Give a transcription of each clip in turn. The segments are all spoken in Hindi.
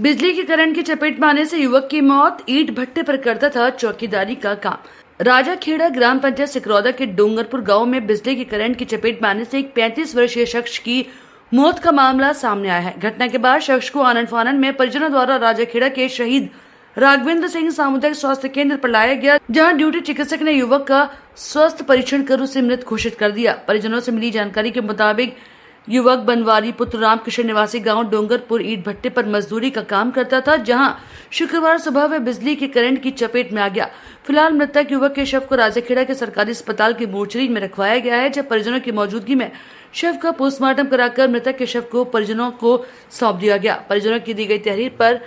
बिजली के करंट की चपेट में आने से युवक की मौत। ईंट भट्टे पर करता था चौकीदारी का काम। राजाखेड़ा ग्राम पंचायत सिकरौदा के डोंगरपुर गांव में बिजली के करंट की चपेट में आने से एक 35 वर्षीय शख्स की मौत का मामला सामने आया है। घटना के बाद शख्स को आनन फानन में परिजनों द्वारा राजाखेड़ा के शहीद राघवेंद्र सिंह सामुदायिक स्वास्थ्य केंद्र पर लाया गया, जहां ड्यूटी चिकित्सक ने युवक का स्वास्थ्य परीक्षण कर उसे मृत घोषित कर दिया। परिजनों से मिली जानकारी के मुताबिक युवक बनवारी पुत्र रामकृष्ण निवासी गांव डोंगरपुर ईंट भट्टे पर मजदूरी का काम करता था, जहां शुक्रवार सुबह वह बिजली के करंट की चपेट में आ गया। फिलहाल मृतक युवक के शव को राजाखेड़ा के सरकारी अस्पताल की मोर्चरी में रखवाया गया है, जब परिजनों की मौजूदगी में शव का पोस्टमार्टम कराकर मृतक के शव को परिजनों को सौंप दिया गया। परिजनों की दी गई तहरीर पर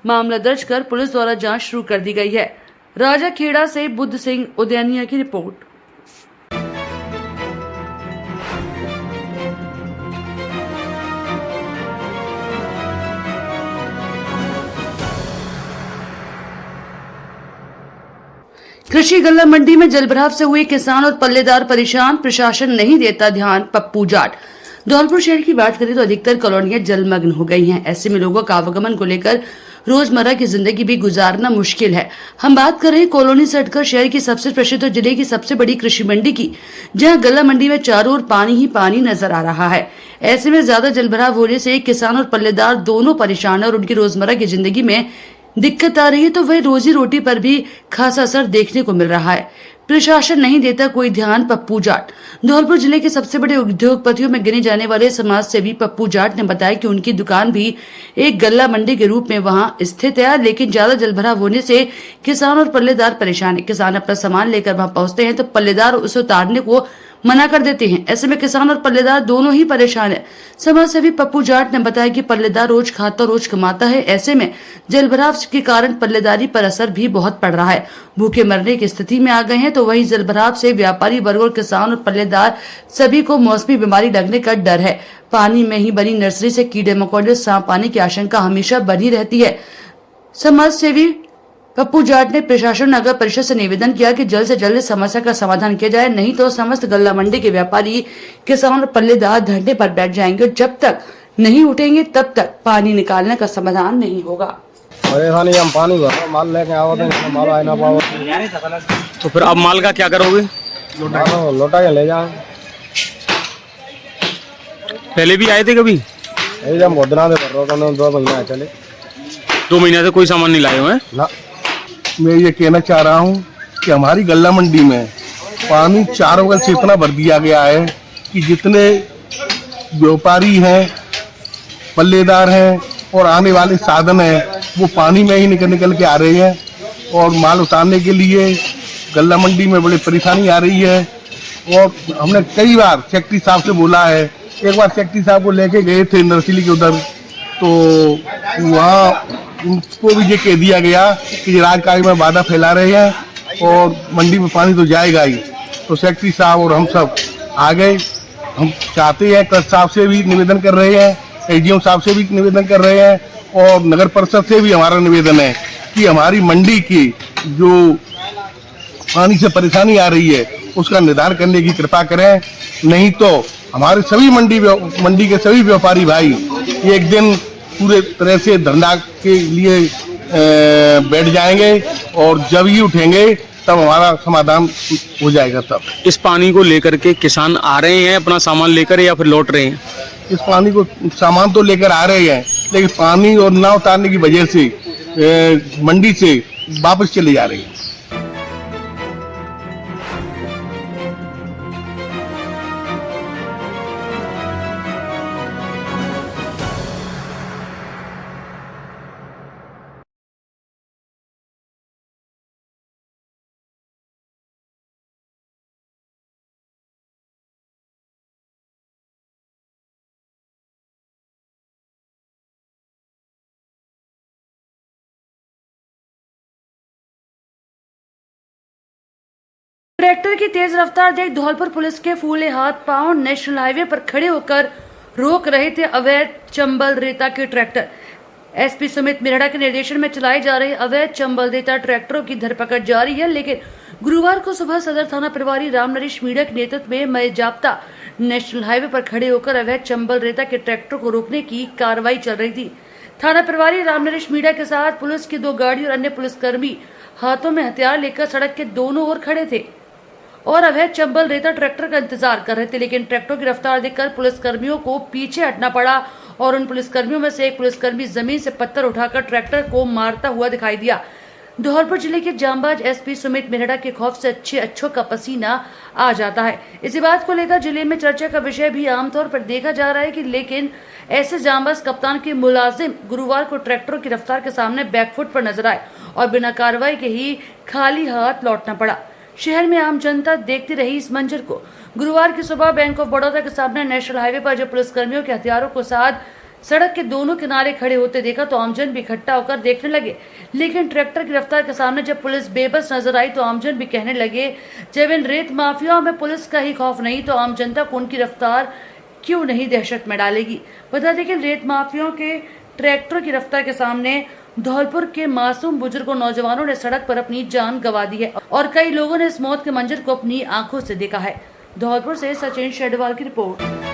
मामला दर्ज कर पुलिस द्वारा जांच शुरू कर दी गई है। राजाखेड़ा से बुद्ध सिंह उदयनिया की रिपोर्ट। कृषि गल्ला मंडी में जलभराव से हुए किसान और पल्लेदार परेशान, प्रशासन नहीं देता ध्यान। पप्पू जाट। धौलपुर शहर की बात करें तो अधिकतर कॉलोनियां जलमग्न हो गई हैं। ऐसे में लोगों का आवागमन को लेकर रोजमर्रा की जिंदगी भी गुजारना मुश्किल है। हम बात कर रहे हैं कॉलोनी से हटकर शहर की सबसे प्रसिद्ध और जिले की सबसे बड़ी कृषि मंडी की, जहां गल्ला मंडी में चारों ओर पानी ही पानी नजर आ रहा है। ऐसे में ज्यादा जलभराव होने से किसान और पल्लेदार दोनों परेशान है और उनकी रोजमर्रा की जिंदगी में दिक्कत आ रही है, तो वही रोजी रोटी पर भी खासा असर देखने को मिल रहा है। प्रशासन नहीं देता कोई ध्यान। पप्पू जाट। धौलपुर जिले के सबसे बड़े उद्योगपतियों में गिने जाने वाले समाज सेवी पप्पू जाट ने बताया कि उनकी दुकान भी एक गल्ला मंडी के रूप में वहां स्थित है, लेकिन ज्यादा जलभराव होने से किसान और पल्लेदार परेशान है। किसान अपना सामान लेकर वहां पहुंचते हैं तो पल्लेदार उसे उतारने को मना कर देते हैं। ऐसे में किसान और पल्लेदार दोनों ही परेशान है। समाज सेवी पप्पू जाट ने बताया कि पल्लेदार रोज खाता रोज कमाता है। ऐसे में जलभराव के कारण पल्लेदारी पर असर भी बहुत पड़ रहा है। भूखे मरने की स्थिति में आ गए हैं, तो वही जलभराव से व्यापारी वर्ग और किसान और पल्लेदार सभी को मौसमी बीमारी लगने का डर है। पानी में ही बनी नर्सरी से कीड़े मकोड़े सांप पानी की आशंका हमेशा बनी रहती है। समाज सेवी पप्पू जाट ने प्रशासन नगर परिषद से निवेदन किया कि जल्द से जल्द समस्या का समाधान किया जाए, नहीं तो समस्त गल्ला मंडी के व्यापारी किसान और पल्लेदार धरने पर बैठ जाएंगे। जब तक नहीं उठेंगे तब तक पानी निकालने का समाधान नहीं होगा। परेशानी हम पानी भर माल लेके आवते माल आए ना पाओ, तो फिर आप माल का क्या करोगे? लौटा के ले जाओ। पहले भी आए थे कभी? जब मोदना से भर रहा 2 महीना चले। 2 महीने से कोई सामान नहीं लाए हुए हैं ना। मैं ये कहना चाह रहा हूँ कि हमारी गल्ला मंडी में पानी चारों बगल से इतना भर दिया गया है कि जितने व्यापारी हैं, पल्लेदार हैं और आने वाले साधन हैं, वो पानी में ही निकल के आ रहे हैं और माल उतारने के लिए गल्ला मंडी में बड़ी परेशानी आ रही है। और हमने कई बार सेक्रेटरी साहब से बोला है। एक बार सेक्रेटरी साहब को लेके गए थे नर्सरी के उधर, तो वहाँ उनको भी ये कह दिया गया कि राजकाज में बाधा फैला रहे हैं और मंडी में पानी तो जाएगा ही। तो सेक्रेटरी साहब और हम सब आ गए। हम चाहते हैं, कलेक्टर साहब से भी निवेदन कर रहे हैं, एसडीएम साहब से भी निवेदन कर रहे हैं और नगर परिषद से भी हमारा निवेदन है कि हमारी मंडी की जो पानी से परेशानी आ रही है उसका निदान करने की कृपा करें, नहीं तो हमारे सभी मंडी के सभी व्यापारी भाई एक दिन पूरे तरह से धरना के लिए बैठ जाएंगे और जब ही उठेंगे तब हमारा समाधान हो जाएगा। तब इस पानी को लेकर के किसान आ रहे हैं अपना सामान लेकर या फिर लौट रहे हैं? इस पानी को सामान तो लेकर आ रहे हैं, लेकिन पानी और ना उतारने की वजह से मंडी से वापस चले जा रहे हैं। ट्रैक्टर की तेज रफ्तार देख धौलपुर पुलिस के फूले हाथ पांव। नेशनल हाईवे पर खड़े होकर रोक रहे थे अवैध चंबल रेता के ट्रैक्टर। एसपी सुमित मिराड़ा के निर्देशन में चलाए जा रहे अवैध चंबल रेता ट्रैक्टरों की धरपकड़ जारी है, लेकिन गुरुवार को सुबह सदर थाना प्रभारी रामनरेश मीणा के नेतृत्व में मय जाप्ता नेशनल हाईवे पर खड़े होकर अवैध चंबल रेता के ट्रैक्टर को रोकने की कार्रवाई चल रही थी। थाना प्रभारी रामनरेश मीणा के साथ पुलिस की 2 गाड़ी और अन्य पुलिसकर्मी हाथों में हथियार लेकर सड़क के दोनों ओर खड़े थे और अवैध चंबल रेता ट्रैक्टर का इंतजार कर रहे थे, लेकिन ट्रैक्टर की रफ्तार देखकर पुलिसकर्मियों को पीछे हटना पड़ा और उन पुलिसकर्मियों में से एक पुलिसकर्मी जमीन से पत्थर उठाकर ट्रैक्टर को मारता हुआ दिखाई दिया। धौलपुर जिले के जांबाज एसपी सुमित मेहरा के खौफ से अच्छों का पसीना आ जाता है। इसी बात को लेकर जिले में चर्चा का विषय भी आमतौर पर देखा जा रहा है कि लेकिन ऐसे जांबाज कप्तान के मुलाजिम गुरुवार को ट्रैक्टरों की रफ्तार के सामने बैकफुट पर नजर आए और बिना कार्रवाई के ही खाली हाथ लौटना पड़ा। शहर में आम जनता देखती रही इस मंजर को। गुरुवार की सुबह बैंक ऑफ बड़ौदा के सामने नेशनल हाईवे पर जब पुलिसकर्मियों के हथियारों के साथ सड़क के दोनों किनारे खड़े होते देखा तो आमजन भी इकट्ठा होकर देखने लगे, लेकिन ट्रैक्टर की रफ्तार के सामने जब पुलिस बेबस नजर आई तो आमजन भी कहने लगे जब इन रेत माफियाओं में पुलिस का ही खौफ नहीं तो आम जनता को उनकी रफ्तार क्यों नहीं दहशत में डालेगी। बता दें कि रेत माफियाओं के ट्रैक्टर की रफ्तार के सामने धौलपुर के मासूम बुजुर्गों नौजवानों ने सड़क पर अपनी जान गंवा दी है और कई लोगों ने इस मौत के मंजर को अपनी आंखों से देखा है। धौलपुर से सचिन शेडवाल की रिपोर्ट।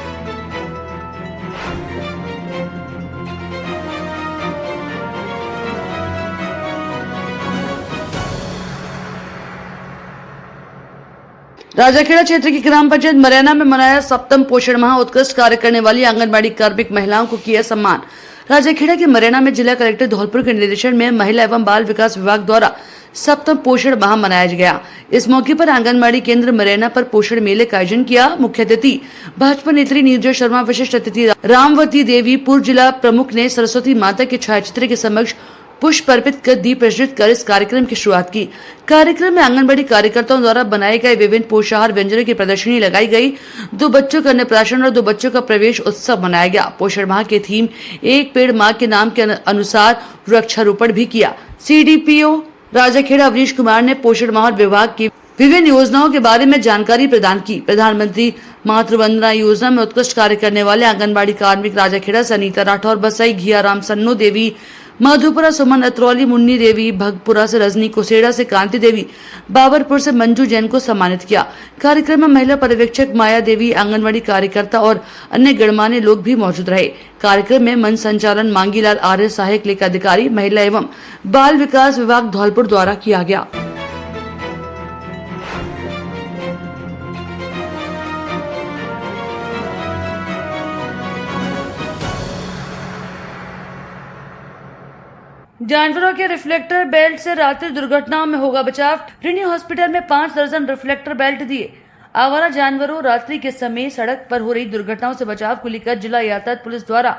राजाखेड़ा क्षेत्र की ग्राम पंचायत मरैना में मनाया 7वां पोषण माह। उत्कृष्ट कार्य करने वाली आंगनबाड़ी कार्मिक महिलाओं को किया सम्मान। राजाखेड़ा के मरैना में जिला कलेक्टर धौलपुर के निर्देशन में महिला एवं बाल विकास विभाग द्वारा 7वां पोषण माह मनाया गया। इस मौके पर आंगनबाड़ी केंद्र मरैना पर पोषण मेले का आयोजन किया। मुख्य अतिथि भाजपा नेत्री नीरजा शर्मा, विशिष्ट अतिथि रामवती देवी, पूर्व जिला प्रमुख ने सरस्वती माता के छायाचित्र के समक्ष पुष्प अर्पित कर दीप प्रज्वलित कर इस कार्यक्रम की शुरुआत की। कार्यक्रम में आंगनबाड़ी कार्यकर्ताओं द्वारा बनाए गए विभिन्न पोषाहार व्यंजनों की प्रदर्शनी लगाई गई। 2 बच्चों का अन्नप्राशन और 2 बच्चों का प्रवेश उत्सव मनाया गया। पोषण माह के थीम एक पेड़ माँ के नाम के अनुसार वृक्षारोपण भी किया। CDPO राजाखेड़ा अवनीश कुमार ने पोषण माह और विभाग की विभिन्न योजनाओं के बारे में जानकारी प्रदान की। प्रधानमंत्री मातृवंदना योजना में उत्कृष्ट कार्य करने वाले आंगनबाड़ी कार्मिक राजाखेड़ा से अनीता राठौर, बसई, घियाराम, सन्नो देवी, मधुपुरा सुमन अत्रौली, मुन्नी देवी, भगपुरा से रजनी, कुसेड़ा से कांति देवी, बाबरपुर से मंजू जैन को सम्मानित किया। कार्यक्रम में महिला पर्यवेक्षक माया देवी, आंगनबाड़ी कार्यकर्ता और अन्य गणमान्य लोग भी मौजूद रहे। कार्यक्रम में मंच संचालन मांगीलाल आर्य, सहायक लेखा अधिकारी महिला एवं बाल विकास विभाग धौलपुर द्वारा किया गया। जानवरों के रिफ्लेक्टर बेल्ट से रात्रि दुर्घटनाओं में होगा बचाव। रिनी हॉस्पिटल में 5 दर्जन रिफ्लेक्टर बेल्ट दिए। आवारा जानवरों रात्रि के समय सड़क पर हो रही दुर्घटनाओं से बचाव को लेकर जिला यातायात पुलिस द्वारा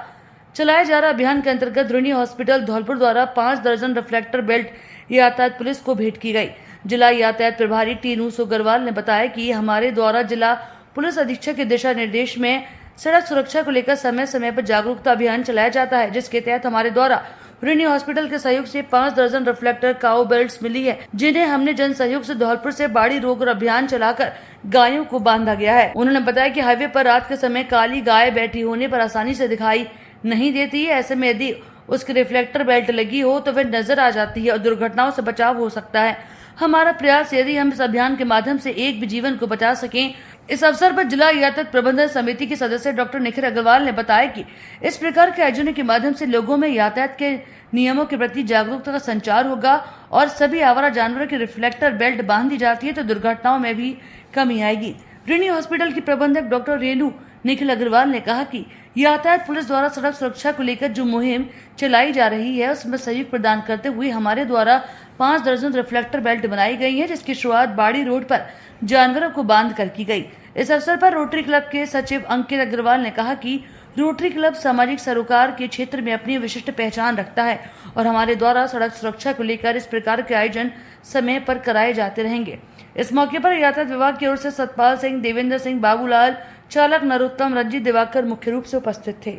चलाए जा रहा अभियान के अंतर्गत रिनी हॉस्पिटल धौलपुर द्वारा 5 दर्जन रिफ्लेक्टर बेल्ट यातायात पुलिस को भेंट की गई। जिला यातायात प्रभारी टीनू सोगरवाल ने बताया कि हमारे द्वारा जिला पुलिस अधीक्षक के दिशा निर्देश में सड़क सुरक्षा को लेकर समय समय पर जागरूकता अभियान चलाया जाता है, जिसके तहत हमारे द्वारा रिनी हॉस्पिटल के सहयोग से 5 दर्जन रिफ्लेक्टर काऊ बेल्ट्स मिली है, जिन्हें हमने जन सहयोग से धौलपुर से बाड़ी रोक अभियान चलाकर गायों को बांधा गया है। उन्होंने बताया कि हाईवे पर रात के समय काली गाय बैठी होने पर आसानी से दिखाई नहीं देती है। ऐसे में यदि उसकी रिफ्लेक्टर बेल्ट लगी हो तो वह नजर आ जाती है और दुर्घटनाओं से बचाव हो सकता है। हमारा प्रयास यदि हम इस अभियान के माध्यम से एक भी जीवन को बचा सकें। इस अवसर पर जिला यातायात प्रबंधन समिति के सदस्य डॉक्टर निखिल अग्रवाल ने बताया कि इस प्रकार के आयोजनों के माध्यम से लोगों में यातायात के नियमों के प्रति जागरूकता का संचार होगा और सभी आवारा जानवरों की रिफ्लेक्टर बेल्ट बांध दी जाती है तो दुर्घटनाओं में भी कमी आएगी। रिनी हॉस्पिटल की प्रबंधक डॉक्टर रेणु निखिल अग्रवाल ने कहा कि यातायात पुलिस द्वारा सड़क सुरक्षा को लेकर जो मुहिम चलाई जा रही है उसमें सहयोग प्रदान करते हुए हमारे द्वारा 5 दर्जन रिफ्लेक्टर बेल्ट बनाई गई है, जिसकी शुरुआत बाड़ी रोड पर जानवरों को बांध कर की गई। इस अवसर पर रोटरी क्लब के सचिव अंकित अग्रवाल ने कहा कि रोटरी क्लब सामाजिक सरोकार के क्षेत्र में अपनी विशिष्ट पहचान रखता है और हमारे द्वारा सड़क सुरक्षा को लेकर इस प्रकार के आयोजन समय पर कराए जाते रहेंगे। इस मौके पर यातायात विभाग की ओर से सतपाल सिंह, देवेंद्र सिंह, बाबूलाल, चालक नरोत्तम, रंजीत, दिवाकर मुख्य रूप से उपस्थित थे।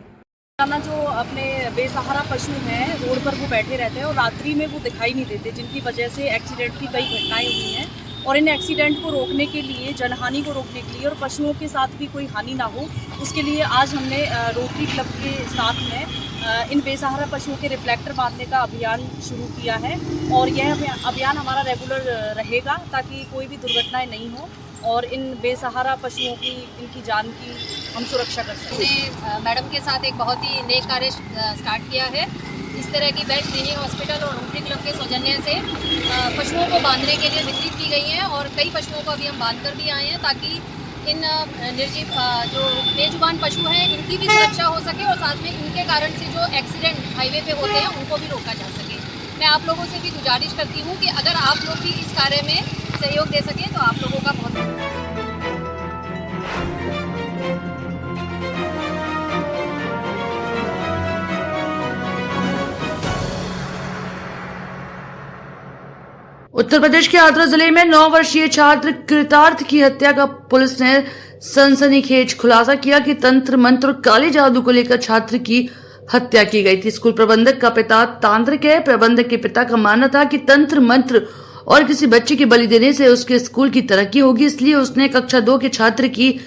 जो अपने बेसहारा पशु हैं रोड पर वो बैठे रहते हैं और रात्रि में वो दिखाई नहीं देते, जिनकी वजह से एक्सीडेंट की कई घटनाएं हुई हैं और इन एक्सीडेंट को रोकने के लिए, जनहानि को रोकने के लिए और पशुओं के साथ भी कोई हानि ना हो, उसके लिए आज हमने रोटरी क्लब के साथ में इन बेसहारा पशुओं के रिफ्लेक्टर बांधने का अभियान शुरू किया है और यह अभियान हमारा रेगुलर रहेगा ताकि कोई भी दुर्घटनाएं नहीं हो और इन बेसहारा पशुओं की, इनकी जान की हम सुरक्षा कर सकें। मैडम के साथ एक बहुत ही नेक कार्य स्टार्ट किया है इस तरह की बेड दिल्ली हॉस्पिटल और रोटरी क्लब के सौजन्य से पशुओं को बांधने के लिए वितरित की गई हैं और कई पशुओं को अभी हम बांध कर भी आए हैं ताकि इन निर्जीव जो बेजुबान पशु हैं इनकी भी सुरक्षा हो सके और साथ में इनके कारण से जो एक्सीडेंट हाईवे पे होते हैं उनको भी रोका जा सके। मैं आप लोगों से भी गुजारिश करती हूँ कि अगर आप लोग भी इस कार्य में सहयोग दे सकें तो आप लोगों का बहुत उत्तर प्रदेश के आगरा जिले में 9 वर्षीय छात्र कृतार्थ की हत्या का पुलिस ने सनसनीखेज खुलासा किया कि तंत्र मंत्र और काले जादू को लेकर छात्र की हत्या की गई थी। स्कूल प्रबंधक का पिता तांत्रिक है। प्रबंधक के पिता का मानना था कि तंत्र मंत्र और किसी बच्चे की बलि देने से उसके स्कूल की तरक्की होगी, इसलिए उसने कक्षा 2 के छात्र की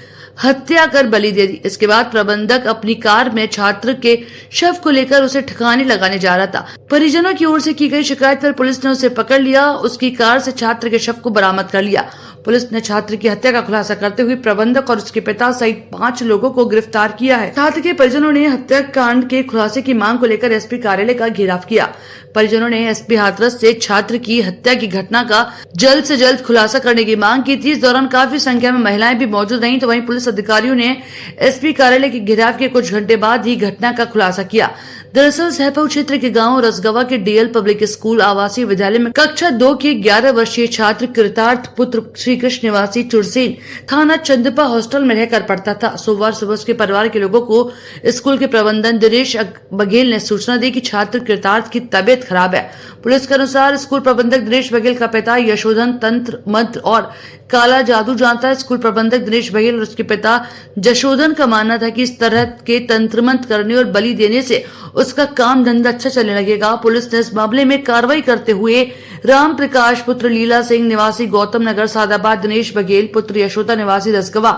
हत्या कर बलि दे दी। इसके बाद प्रबंधक अपनी कार में छात्र के शव को लेकर उसे ठिकाने लगाने जा रहा था। परिजनों की ओर से की गई शिकायत पर पुलिस ने उसे पकड़ लिया। उसकी कार से छात्र के शव को बरामद कर लिया। पुलिस ने छात्र की हत्या का खुलासा करते हुए प्रबंधक और उसके पिता सहित 5 लोगों को गिरफ्तार किया है। छात्र के परिजनों ने हत्याकांड के खुलासे की मांग को लेकर एसपी कार्यालय का घेराव किया। परिजनों ने एसपी हाथरस से छात्र की हत्या की घटना का जल्द से जल्द खुलासा करने की मांग की थी। इस दौरान काफी संख्या में महिलाएं भी मौजूद रहीं, तो वहीं पुलिस अधिकारियों ने एसपी कार्यालय के घेराव के कुछ घंटे बाद ही घटना का खुलासा किया। दरअसल सहपऊ क्षेत्र के गांव रसगवा के डीएल पब्लिक स्कूल आवासीय विद्यालय में कक्षा 2 के 11 वर्षीय छात्र कृतार्थ पुत्र श्री कृष्ण निवासी चुरसेन थाना चंदपा हॉस्टल में रहकर पढ़ता था। सोमवार सुबह उसके परिवार के लोगों को स्कूल के प्रबंधन दिनेश बघेल ने सूचना दी कि छात्र कृतार्थ की तबीयत खराब है। पुलिस के अनुसार स्कूल प्रबंधक दिनेश बघेल का पिता यशोधन तंत्र मंत्र और काला जादू जानता है। स्कूल प्रबंधक दिनेश बघेल और उसके पिता जशोधन का मानना था कि इस तरह के तंत्र मंत्र करने और बलि देने से उसका काम धंधा अच्छा चलने लगेगा। पुलिस ने इस मामले में कार्रवाई करते हुए राम प्रकाश पुत्र लीला सिंह निवासी गौतम नगर सादाबाद, दिनेश बघेल पुत्र यशोदा निवासी रसगवा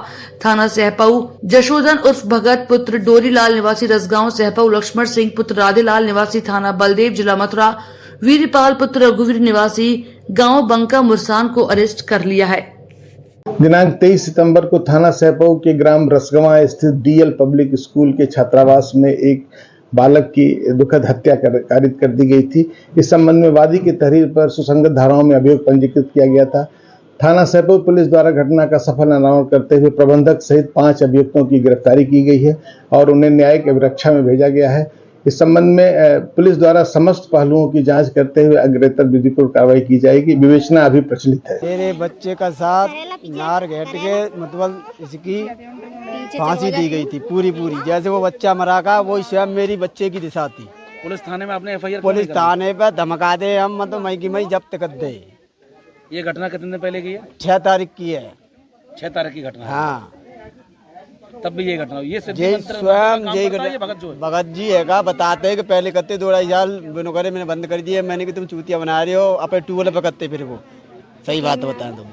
थाना सहपऊ, जशोधन उर्फ भगत पुत्र डोरीलाल निवासी रसगांव सहपऊ, लक्ष्मण सिंह पुत्र राधेलाल निवासी थाना बलदेव जिला मथुरा, वीरपाल पुत्र रघुवीर निवासी गांव बंका मुरसान को अरेस्ट कर लिया है। दिनांक 23 सितंबर को थाना सहपऊ के ग्राम रसगवा स्थित डीएल पब्लिक स्कूल के छात्रावास में एक बालक की दुखद हत्या कारित कर दी गई थी। इस संबंध में वादी की तहरीर पर सुसंगत धाराओं में अभियोग पंजीकृत किया गया था। थाना सहपऊ पुलिस द्वारा घटना का सफल अनावरण करते हुए प्रबंधक सहित 5 अभियुक्तों की गिरफ्तारी की गई है और उन्हें न्यायिक अभिरक्षा में भेजा गया है। इस संबंध में पुलिस द्वारा समस्त पहलुओं की जांच करते हुए अग्रेतर विधिपूर्वक कार्रवाई की जाएगी। विवेचना अभी प्रचलित है। मेरे बच्चे का साथ नार घेट के मतलब इसकी फांसी दी गई थी पूरी। जैसे वो बच्चा मरा का वो स्वयं मेरी बच्चे की दिशा थी। पुलिस थाने में आपने एफआईआर पुलिस थाने पर धमका दे हम मतलब मई की मई जब्त कर दे। ये घटना कितने दिन पहले की है? 6 तारीख की है। 6 तारीख की घटना है। हाँ, तब भी ये घटना हुई। ये स्वयं भगत जी है का बताते हैं कि पहले करते 2-2.5 साल बिनो करे मैंने बंद कर दिए। मैंने कि तुम चूतिया बना रहे हो अपने टूल पे करते। फिर वो सही बात बताएं तुम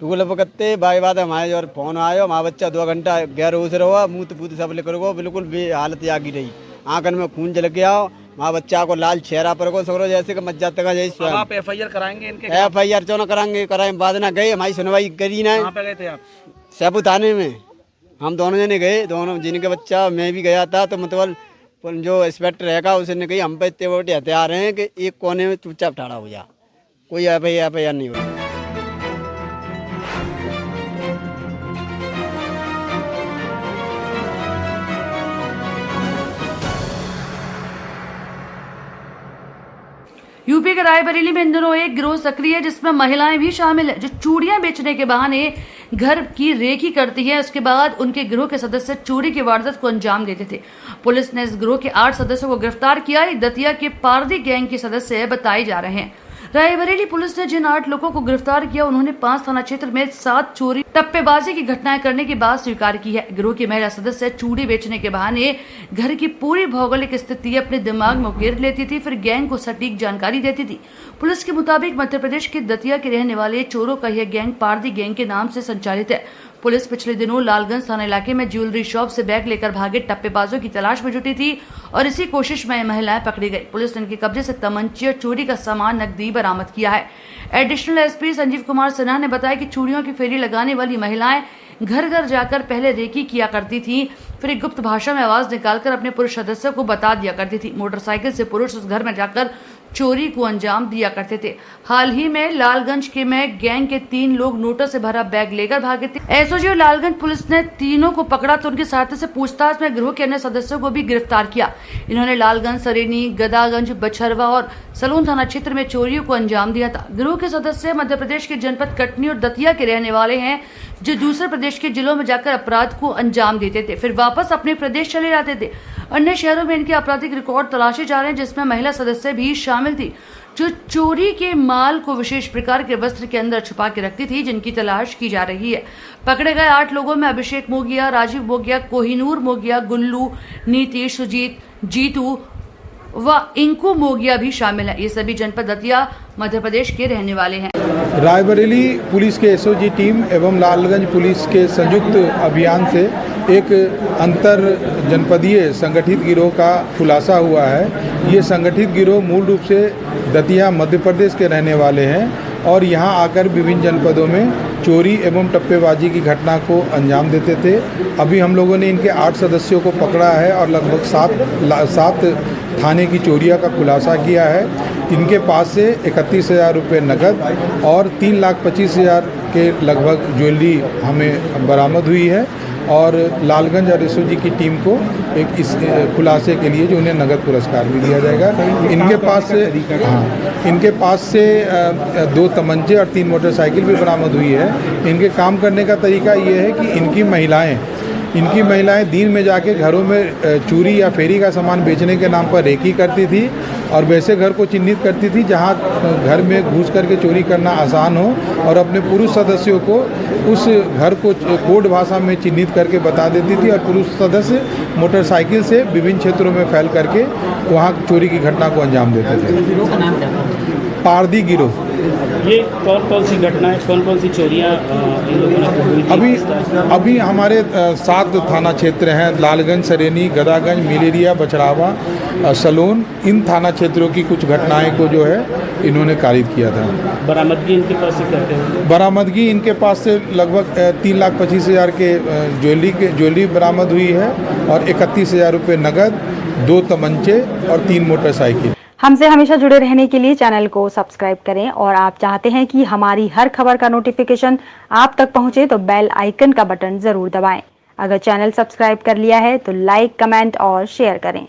टूल पे करते बाई बात हमारे और फोन आयो हमारा बच्चा 2 घंटा गैर होश रहो मुँह पूत सब ले करो बिल्कुल भी हालत आगी रही। आंखन में खून जल गया वहाँ बच्चा को लाल चेहरा पर को सगरो जैसे कि मज्जा तक जैसे। आप एफआईआर कराएंगे इनके? एफआईआर क्यों ना कराएंगे बाद ना गए हमारी सुनवाई करी ना। कहाँ पे गए थे आप? सहपऊ थाने में हम दोनों जने गए। दोनों जिनके बच्चा मैं भी गया था। तो मतलब जो इंस्पेक्टर रहेगा उसने कही हम पे इतने बड़े हथियार हैं कि एक कोने में चुपचाप ठाड़ा हो जा, कोई एफआईआर नहीं हुई। यूपी के रायबरेली में इन दिनों एक गिरोह सक्रिय है जिसमें महिलाएं भी शामिल है जो चूड़ियां बेचने के बहाने घर की रेकी करती है। उसके बाद उनके गिरोह के सदस्य चोरी की वारदात को अंजाम देते थे। पुलिस ने इस गिरोह के 8 सदस्यों को गिरफ्तार किया। दतिया के पारदी गैंग के सदस्य बताए जा रहे हैं। रायबरेली पुलिस ने जिन 8 लोगों को गिरफ्तार किया उन्होंने 5 थाना क्षेत्र में 7 चोरी टप्पेबाजी की घटनाएं करने की बात स्वीकार की है। गिरोह की महिला सदस्य चूड़ी बेचने के बहाने घर की पूरी भौगोलिक स्थिति अपने दिमाग में उकेर लेती थी, फिर गैंग को सटीक जानकारी देती थी। पुलिस के मुताबिक मध्य प्रदेश के दतिया के रहने वाले चोरों का यह गैंग पारदी गैंग के नाम से संचालित है। पुलिस पिछले दिनों लालगंज थाना इलाके में ज्वेलरी शॉप से बैग लेकर भागे टप्पेबाजों की तलाश में जुटी थी और इसी कोशिश में महिलाएं पकड़ी गई। पुलिस ने इनके कब्जे से तमंचे और चोरी का सामान नकदी बरामद किया है। एडिशनल एसपी संजीव कुमार सिन्हा ने बताया कि चूड़ियों की फेरी लगाने वाली महिलाएं घर घर जाकर पहले रेकी किया करती थी, फिर एक गुप्त भाषा में आवाज निकालकर अपने पुरुष सदस्यों को बता दिया करती थी। मोटरसाइकिल से पुरुष उस घर में जाकर चोरी को अंजाम दिया करते थे। हाल ही में लालगंज के में गैंग के 3 लोग नोटों से भरा बैग लेकर भागे थे। एसओजी और लालगंज पुलिस ने तीनों को पकड़ा तो उनकी सहायता से पूछताछ में गिरोह के अन्य सदस्यों को भी गिरफ्तार किया। इन्होंने लालगंज, सरेनी, गदागंज, बछरवा और सलून थाना क्षेत्र में चोरियों को अंजाम दिया था। गिरोह के सदस्य मध्य प्रदेश के जनपद कटनी और दतिया के रहने वाले हैं, जो दूसरे प्रदेश के जिलों में जाकर अपराध को अंजाम देते थे, फिर वापस अपने प्रदेश चले जाते थे। अन्य शहरों में इनके आपराधिक रिकॉर्ड तलाशे जा रहे हैं, जिसमें महिला सदस्य भी शामिल थी, जो चोरी के माल को विशेष प्रकार के वस्त्र के अंदर छुपा के रखती थी, जिनकी तलाश की जा रही है। पकड़े गए 8 लोगों में अभिषेक मोगिया, राजीव मोगिया, कोहिनूर मोगिया, गुल्लू, नीतीश, सुजीत, जीतू व इंकू मोगिया भी शामिल है। ये सभी जनपद दतिया मध्य प्रदेश के रहने वाले हैं। रायबरेली पुलिस के एसओजी टीम एवं लालगंज पुलिस के संयुक्त अभियान से एक अंतर जनपदीय संगठित गिरोह का खुलासा हुआ है। ये संगठित गिरोह मूल रूप से दतिया मध्य प्रदेश के रहने वाले हैं और यहाँ आकर विभिन्न जनपदों में चोरी एवं टप्पेबाजी की घटना को अंजाम देते थे। अभी हम लोगों ने इनके 8 सदस्यों को पकड़ा है और लगभग 7 थाने की चोरियां का खुलासा किया है। इनके पास से 31,000 रुपये नकद और 3,25,000 के लगभग ज्वेलरी हमें बरामद हुई है और लालगंज और एसओजी की टीम को एक इस खुलासे के लिए जो उन्हें नगद पुरस्कार भी दिया जाएगा। इनके पास से 2 तमंचे और 3 मोटरसाइकिल भी बरामद हुई है। इनके काम करने का तरीका ये है कि इनकी महिलाएं दिन में जाके घरों में चूरी या फेरी का सामान बेचने के नाम पर रेकी करती थी और वैसे घर को चिन्हित करती थी जहां घर में घुस करके चोरी करना आसान हो और अपने पुरुष सदस्यों को उस घर को कोड भाषा में चिन्हित करके बता देती थी और पुरुष सदस्य मोटरसाइकिल से विभिन्न क्षेत्रों में फैल करके वहां चोरी की घटना को अंजाम देते थे। पारदी गिरोह। ये कौन सी घटनाएं, कौन सी चोरियां इन लोगों ने हुई थी? अभी हमारे 7 थाना क्षेत्र हैं, लालगंज, सरेनी, गदागंज, मिलेरिया, बछरावा, सलोन। इन थाना क्षेत्रों की कुछ घटनाएं को जो है इन्होंने कारित किया था। बरामदगी इनके पास से करते हैं? बरामदगी इनके पास से लगभग 3,25,000 के ज्वेलरी बरामद हुई है और 31,000 रुपये नकद, 2 तमंचे और 3 मोटरसाइकिल। हमसे हमेशा जुड़े रहने के लिए चैनल को सब्सक्राइब करें और आप चाहते हैं कि हमारी हर खबर का नोटिफिकेशन आप तक पहुंचे तो बेल आइकन का बटन जरूर दबाएं। अगर चैनल सब्सक्राइब कर लिया है तो लाइक, कमेंट और शेयर करें।